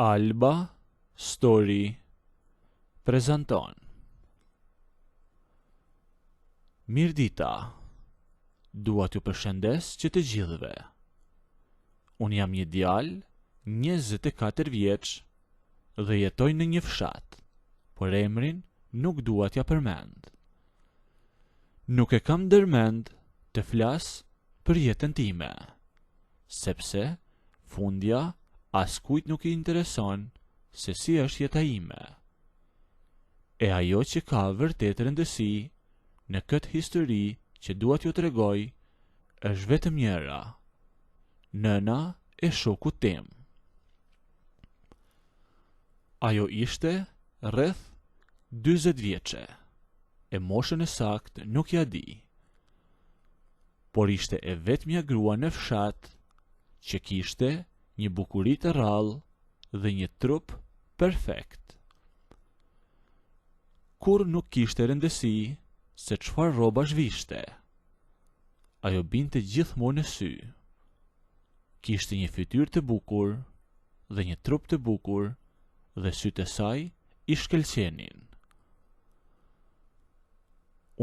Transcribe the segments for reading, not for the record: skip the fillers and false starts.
Alba Story prezanton. Mirdita, dua t'ju përshëndes që të gjithëve. Unë jam një djalë, 24 vjeç, dhe jetoj në një fshat, por emrin nuk dua t'ja përmend. Nuk e kam ndërmend të flas për jetën time, sepse fundja askujt nuk I intereson se si është jeta ime. E ajo që ka vërtet rëndësi në këtë histori që dua t'ju tregoj është vetëm njëra: nëna e shokut tim. Ajo ishte rreth 40 vjeçe, e moshën e saktë nuk ja di, por ishte e vetmja grua në fshat që kishte një bukuri të rrallë dhe një trup perfekt. Kur nuk kishte rëndësi se çfarë rrobash vishte. Ajo binte gjithmonë në sy. Kishte një fytyrë të bukur dhe një trup të bukur dhe sytë e saj I shkëlqenin.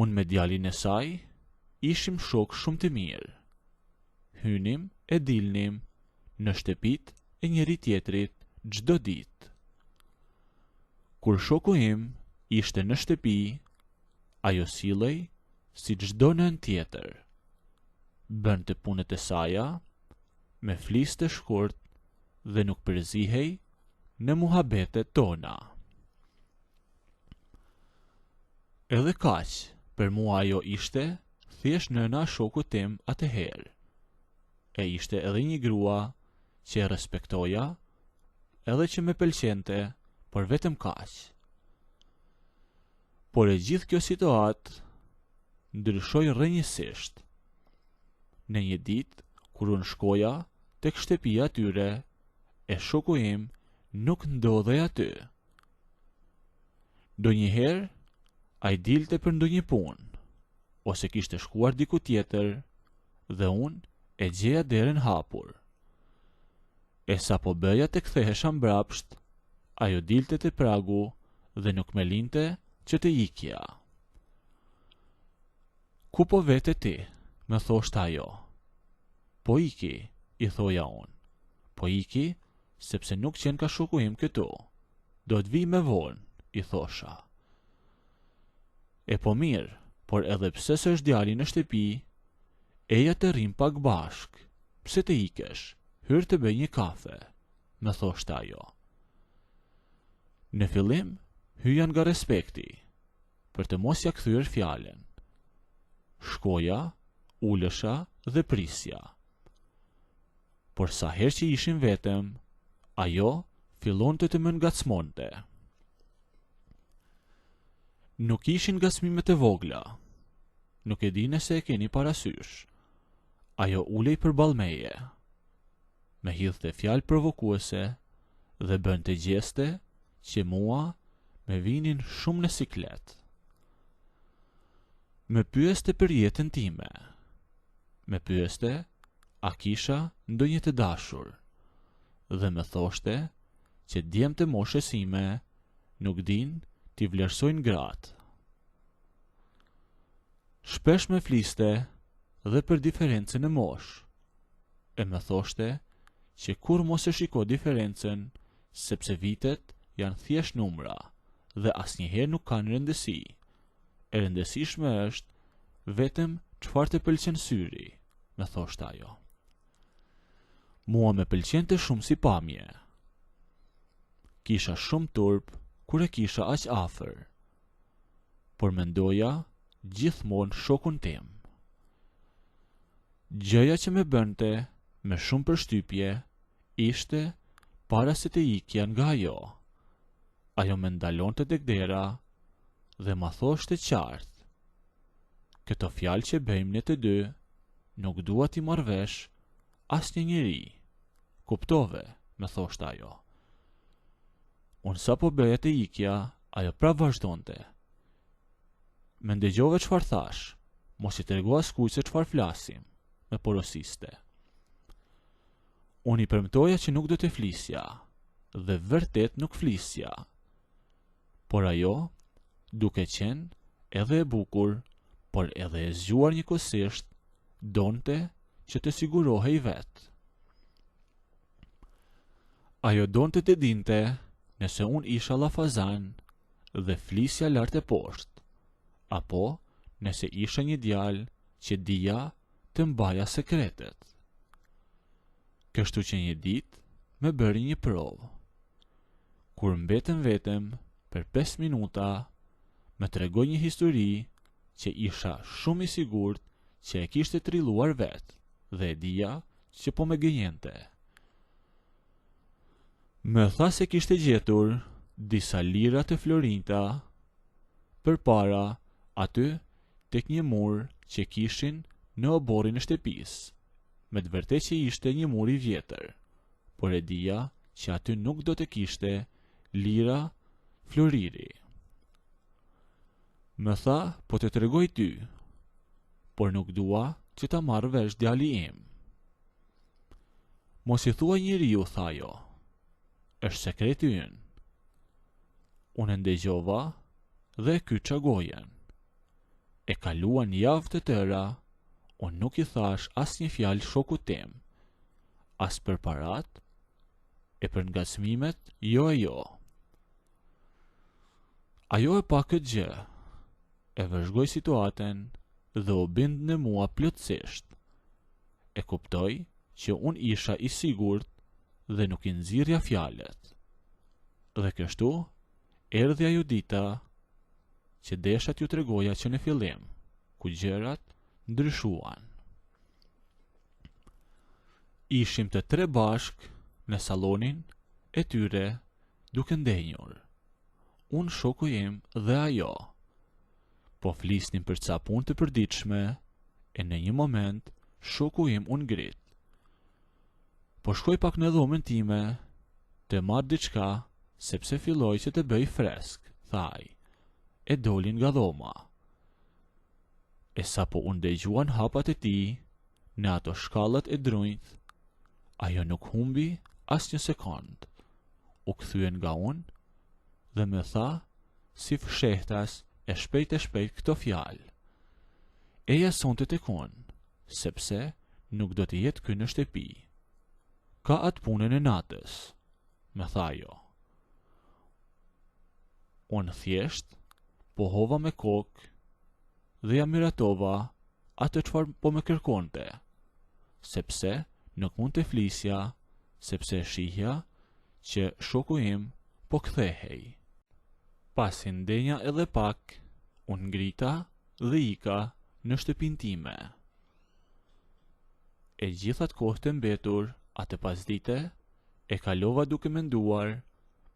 Unë me djalin e saj ishim shok shumë të mirë. Hynim e dilnim në shtëpit e njëri tjetrit çdo ditë. Kur shoku im ishte në shtëpi, ajo sillej si çdo nën tjetër. Bënte punët e saja me flisë të shkurt dhe nuk përzihej në muhabetet tona. Edhe kaq, për mua ajo ishte thjesht nëna e shokut tim atëherë. E ishte edhe një grua që e respektoja, edhe që me pëlqente, por vetëm kaq. Por e gjithë kjo situatë ndryshoi rrënjësisht. Në një ditë, kur unë shkoja tek shtëpia tyre, e shoku im nuk ndodhej aty. Donjëherë ai dilte për ndonjë punë, ose kishte shkuar diku tjetër, dhe unë e gjeja derën hapur. E sa po bëja të kthehesha mbrapsht, ajo dilte te pragu dhe nuk me linte që të ikja. Ku po vete ti? Me thoshte ajo. Po iki, I thoja unë. Po iki, sepse nuk qenë ka shoku im këtu. Do të vi me vonë, I thosha. E po mirë, por edhe pse s'është djali në shtëpi, eja të rrim pak bashk. Pse të ikesh? Hyr të bëj një kafe, me thoshte ajo. Në fillim, hyja nga respekti, për të mos ja kthyer fjalën. Shkoja, ulesha dhe prisja. Por sa herë që ishim vetëm, ajo fillonte të më ngacmonte. Nuk ishin ngacmimet e vogla. Nuk e di nëse e keni parasysh. Ajo ulej përballë meje. Me hidhte fjalë provokuese dhe bënte gjeste që mua me vinin shumë në siklet. Me pyeste për jetën time. Me pyeste a kisha ndonjë të dashur, dhe me thoshte që djemtë e moshës ime nuk din t'i vlerësojnë gratë. Shpesh me fliste dhe për diferencën e moshë, e me thoshte që kur mos e shiko diferencën, sepse vitet janë thjesht numra dhe asnjëherë nuk kanë rëndësi. E rëndësishme është vetëm çfarë të pëlqen syri, me thoshte ajo. Mua me pëlqente shumë si pamje. Kisha shumë turp kur e kisha aq afër, por mendoja gjithmonë shokun tim. Gjëja që me bënte me shumë përshtypje ishte para se të ikja nga ajo. Ajo me ndalonte tek dera dhe ma thoshte qartë: këto fjalë që bëjmë ne të dy, nuk dua t'i marr vesh asnjë njeri. Kuptove, me thoshte ajo. Unë sa po bëja të ikja, ajo prap vazhdonte. Me ndëgjove çfarë thash, mos I trego askujt se çfarë flasim, me porosiste. Unë I premtoja që nuk do të flisja, dhe vërtet nuk flisja. Por ajo, duke qenë edhe e bukur, por edhe e zgjuar njëkohësisht, donte që të sigurohej vetë. Ajo donte të dinte nëse unë isha llafazan dhe flisja lart e poshtë, apo nëse isha një djalë që dija të mbaja sekretet. Kështu që një ditë me bëri një provë. Kur mbetëm vetëm për 5 minuta, me tregoi një histori që isha shumë i sigurt që e kishte trilluar vetë dhe e dija që po me gënjente. Më tha se kishte gjetur disa lira të florinta përpara aty tek një mur që kishin në oborrin e shtëpisë. Me të vërtetë që ishte një mur i vjetër, por e dija që aty nuk do të kishte lira floriri. Më tha, po të tregoj ty, por nuk dua që ta marrë vesh djali im. Mos i thua njeriu, tha ajo, është sekreti ynë. Unë ndëgjova dhe kyça gojen. E kaluan javë të tëra, unë nuk i thash as një fjalë shokut tim, as për parat, e për ngacmimet, jo e jo. Ajo e pa këtë gjë, e vëzhgoj situatën dhe u bind në mua plotësisht. E kuptoj që unë isha i sigurt dhe nuk i nxirrja fjalët. Dhe kështu, erdhi ajo dita që desha t'ju tregoja që në fillim, ku gjërat ndryshuan. Ishim të 3 bashk në sallonin e tyre duke ndenjur. Unë, shoku im dhe ajo. Po flisnim për ca punë të përditshme e në një moment shoku im u ngrit. Po shkoj pak në dhomën time të marr diçka sepse filloi që të bëj fresk, thaj. E dolin nga dhoma. E sa po unë dëgjuan hapat e tij në ato shkallët e drunjt, ajo nuk humbi as një sekond. U kthyen nga unë dhe më tha si fshehtas e shpejt këto fjalë. Eja sonte tek unë, sepse nuk do të jetë ky në shtëpi. Ka atë punën e natës, më tha ajo. Unë thjesht pohova me kokë dhe ja miratova atë çfarë po më kërkonte, sepse nuk mund të flisja, sepse shihja që shoku im po kthehej. Pasi ndenja edhe pak, unë ngrita dhe ika në shtëpinë time. E gjithat kohë të mbetur, atë pasdite, e kalova duke menduar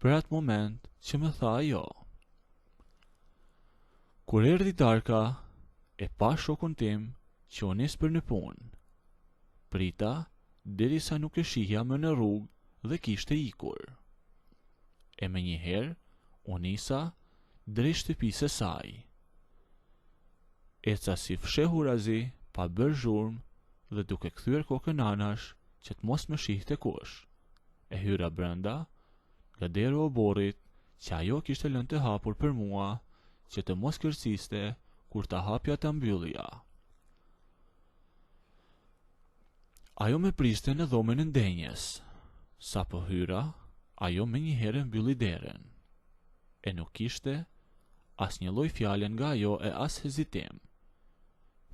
për atë moment që më tha ajo. Kur erdhi darka, e pa shokun tim që u nis për në punë. Prita derisa nuk e shihja më në rrugë dhe kishte ikur. E menjëherë u nisa drejt shtëpisë së saj. Eca si fshehurazi pa bërë zhurmë dhe duke kthyer kokën anash që të mos më shihte kush. E hyra brenda, nga dera e oborrit që ajo kishte lënë të hapur për mua, që të mos kërciste kur ta hapja ta mbyllja. Ajo me priste në dhomën e ndenjes. Sa po hyra, ajo me njëherë mbylli derën. E nuk kishte as një lloj fjale nga ajo e as hezitim.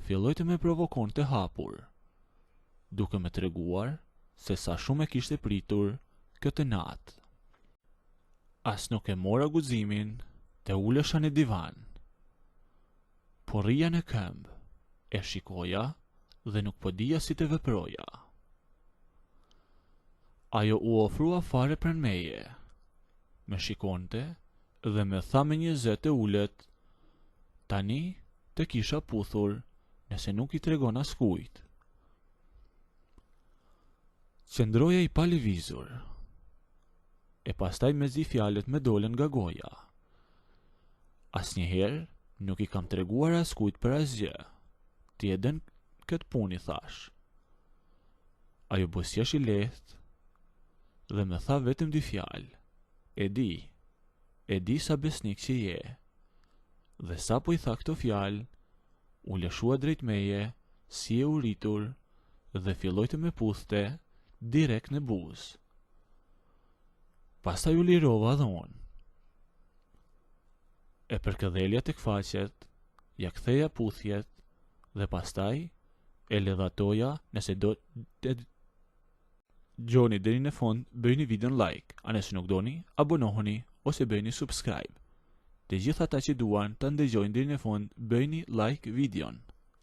Filloi të me provokon të hapur, duke me treguar se sa shumë e kishte pritur këtë natë. As nuk e mora guximin të ulesha në divan. Po rria në këmbë, e shikoja dhe nuk po dija si të veproja. Ajo u ofrua fare pranë meje, me shikonte dhe me tha me një zë të ulët, tani të kisha puthur nëse nuk i tregon askujt. Qëndroja i pa lëvizur, e pastaj mezi fjalët me dolen nga goja. Asnjëherë nuk i kam treguar askujt për asgjë. Ti e den këtë punë, thash. Ajo busjesh i lehtë dhe më tha vetëm 2 fjalë. E di sa besnik që je. Dhe sa po i tha këto fjalë, u lëshua drejt meje, si e uritur, dhe filloi të më puthte direkt në buzë. Pastaj u lirova dhe unë. E përkëdhelja tek faqet, ja ktheja puthjet, dhe pastaj e ledhatoja. Nëse do të gjoni deri në fund, bëjni videon like, a nëse nuk doni, abonohuni ose bëjni subscribe. Të gjithë ata që duan të ndëgjojnë deri në fund, bëjni like videon.